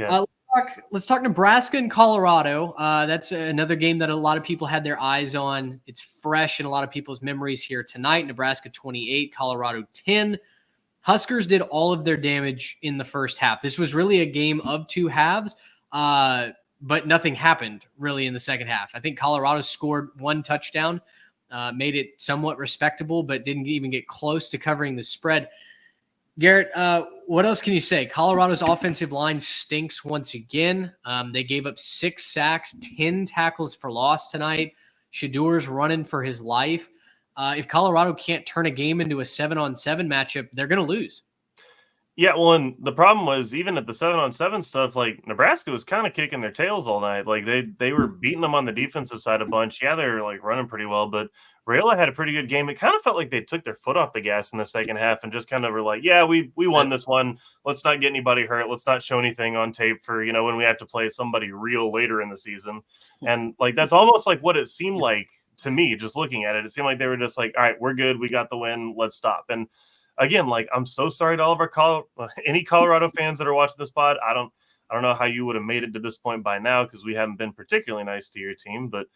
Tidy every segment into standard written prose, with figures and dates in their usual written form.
Yeah. Let's talk Nebraska and Colorado. That's another game that a lot of people had their eyes on. It's fresh in a lot of people's memories here tonight. Nebraska 28, Colorado 10. Huskers did all of their damage in the first half. This was really a game of two halves, but nothing happened really in the second half. I think Colorado scored one touchdown, made it somewhat respectable, but didn't even get close to covering the spread. Garrett, what else can you say? Colorado's offensive line stinks once again. They gave up 6 sacks, 10 tackles for loss tonight. Shadur's running for his life. If Colorado can't turn a game into a 7-on-7 matchup, they're going to lose. Yeah, well, and the problem was even at the 7-on-7 stuff, like Nebraska was kind of kicking their tails all night. Like they were beating them on the defensive side a bunch. Yeah, they were like running pretty well, but Rayola had a pretty good game. It kind of felt like they took their foot off the gas in the second half and just kind of were like, yeah, we won this one. Let's not get anybody hurt. Let's not show anything on tape for, when we have to play somebody real later in the season. And like that's almost like what it seemed like to me, just looking at it. It seemed like they were just like, all right, we're good. We got the win. Let's stop. And again, like I'm so sorry to all of our any Colorado fans that are watching this pod. I don't know how you would have made it to this point by now because we haven't been particularly nice to your team, but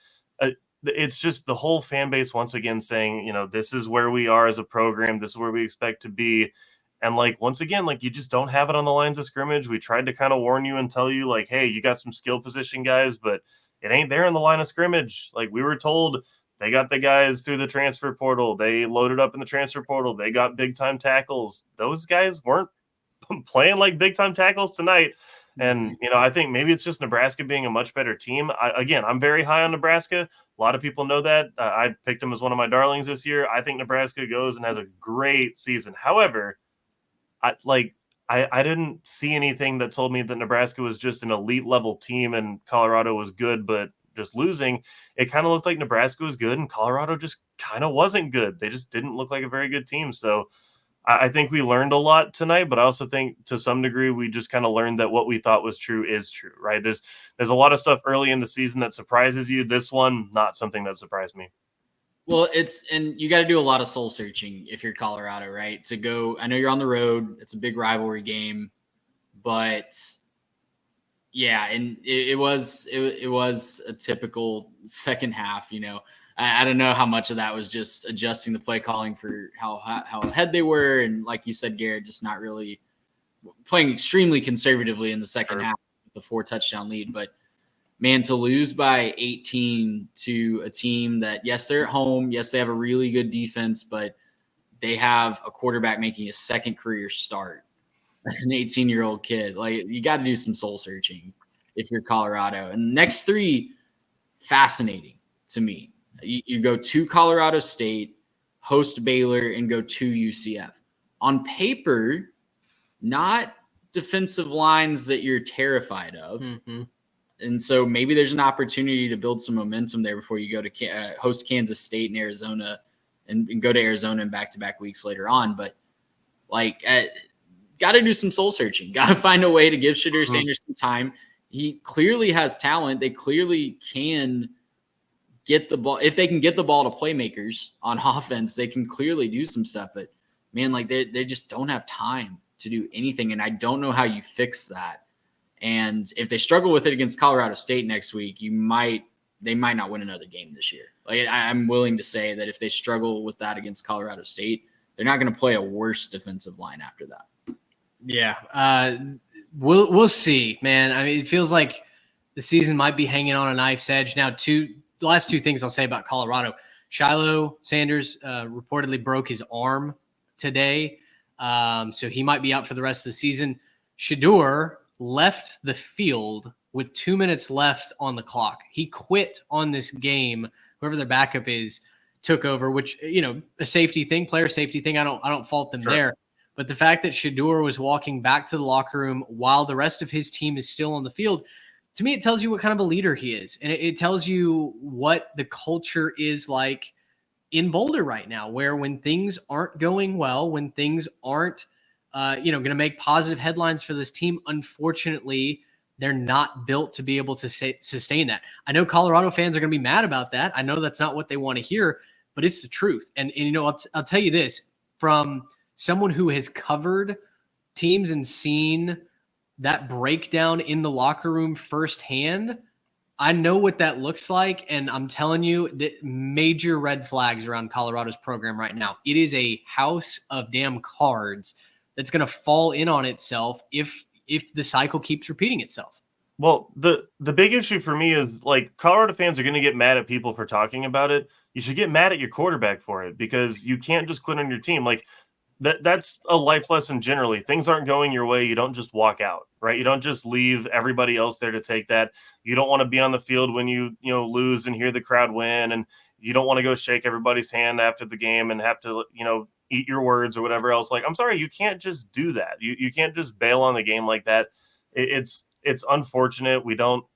it's just the whole fan base once again saying, this is where we are as a program. This is where we expect to be. And like, once again, like you just don't have it on the lines of scrimmage. We tried to kind of warn you and tell you like, hey, you got some skill position guys, but it ain't there in the line of scrimmage. Like we were told they got the guys through the transfer portal. They loaded up in the transfer portal. They got big-time tackles. Those guys weren't playing like big-time tackles tonight. And, I think maybe it's just Nebraska being a much better team. I'm very high on Nebraska. A lot of people know that. I picked them as one of my darlings this year. I think Nebraska goes and has a great season. However, I didn't see anything that told me that Nebraska was just an elite level team and Colorado was good, but just losing. It kind of looked like Nebraska was good and Colorado just kind of wasn't good. They just didn't look like a very good team. So I think we learned a lot tonight, but I also think to some degree we just kind of learned that what we thought was true is true, right? There's a lot of stuff early in the season that surprises you. This one, not something that surprised me. Well, and you got to do a lot of soul searching if you're Colorado, right? To go, I know you're on the road. It's a big rivalry game, but yeah, and it was a typical second half. I don't know how much of that was just adjusting the play calling for how ahead they were, and like you said, Garrett, just not really playing extremely conservatively in the second half with the 4-touchdown lead. But man, to lose by 18 to a team that, yes, they're at home, yes, they have a really good defense, but they have a quarterback making a second career start. That's an 18-year-old kid. Like, you got to do some soul searching if you're Colorado. And the next 3, fascinating to me. You go to Colorado State, host Baylor, and go to UCF. On paper, not defensive lines that you're terrified of. Mm-hmm. And so maybe there's an opportunity to build some momentum there before you go to host Kansas State and Arizona and go to Arizona in back-to-back weeks later on. But, got to do some soul searching. Got to find a way to give Shadur Sanders some time. He clearly has talent. They clearly can get the ball. If they can get the ball to playmakers on offense, they can clearly do some stuff. But, man, they just don't have time to do anything, and I don't know how you fix that. And if they struggle with it against Colorado State next week, they might not win another game this year. Like, I'm willing to say that if they struggle with that against Colorado State, they're not going to play a worse defensive line after that. Yeah, we'll see, man. I mean, it feels like the season might be hanging on a knife's edge now. The last 2 things I'll say about Colorado: Shiloh Sanders reportedly broke his arm today, so he might be out for the rest of the season. Shadur left the field with 2 minutes left on the clock. He quit on this game. Whoever their backup is took over, which, a safety thing, player safety thing. I don't fault them there. But the fact that Shadur was walking back to the locker room while the rest of his team is still on the field, to me, it tells you what kind of a leader he is. And it tells you what the culture is like in Boulder right now, where when things aren't going well, when things aren't, going to make positive headlines for this team, unfortunately, they're not built to be able to sustain that. I know Colorado fans are going to be mad about that. I know that's not what they want to hear, but it's the truth. And I'll tell you this, from someone who has covered teams and seen that breakdown in the locker room firsthand. I know what that looks like, and I'm telling you that major red flags around Colorado's program right now. It is a house of damn cards that's going to fall in on itself if the cycle keeps repeating itself. Well, the big issue for me is, like, Colorado fans are going to get mad at people for talking about it. You should get mad at your quarterback for it, because you can't just quit on your team. Like, that's a life lesson generally. Things aren't going your way, you don't just walk out, right? You don't just leave everybody else there to take that. You don't want to be on the field when you lose and hear the crowd win, and you don't want to go shake everybody's hand after the game and have to eat your words or whatever else. Like, I'm sorry, you can't just do that. You can't just bail on the game like that. It's unfortunate. We don't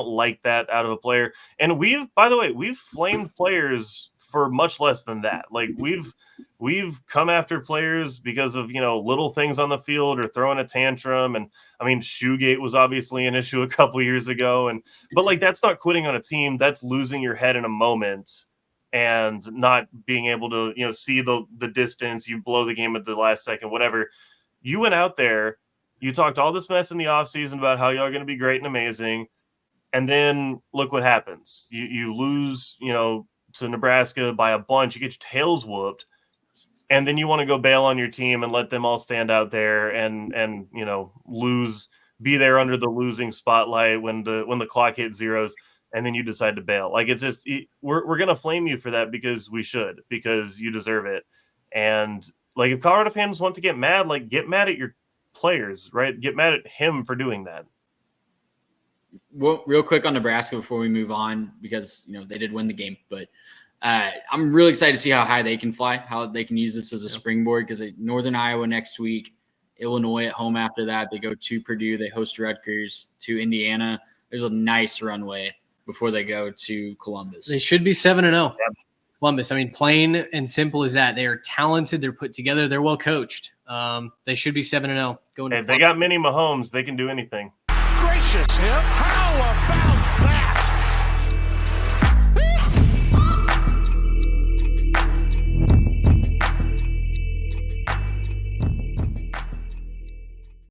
like that out of a player. And by the way, we've flamed players for much less than that. Like, we've come after players because of little things on the field or throwing a tantrum. And I mean, Shoegate was obviously an issue a couple years ago, but like, that's not quitting on a team. That's losing your head in a moment and not being able to see the distance. You blow the game at the last second, whatever. You went out there, you talked all this mess in the offseason about how y'all are going to be great and amazing, and then look what happens. You lose to Nebraska by a bunch. You get your tails whooped, and then you want to go bail on your team and let them all stand out there and lose, be there under the losing spotlight when the clock hits zeros, and then you decide to bail. Like, it's just, we're gonna flame you for that because we should, because you deserve it. And like, if Colorado fans want to get mad, like, get mad at your players, right? Get mad at him for doing that. Well, real quick on Nebraska before we move on, because they did win the game, but I'm really excited to see how high they can fly, how they can use this as a springboard, because Northern Iowa next week, Illinois at home after that. They go to Purdue, they host Rutgers, to Indiana. There's a nice runway before they go to Columbus. They should be 7-0. Yeah. Columbus. I mean, plain and simple as that. They are talented. They're put together. They're well coached. They should be 7-0. If they got Mini Mahomes, they can do anything. Gracious him. How about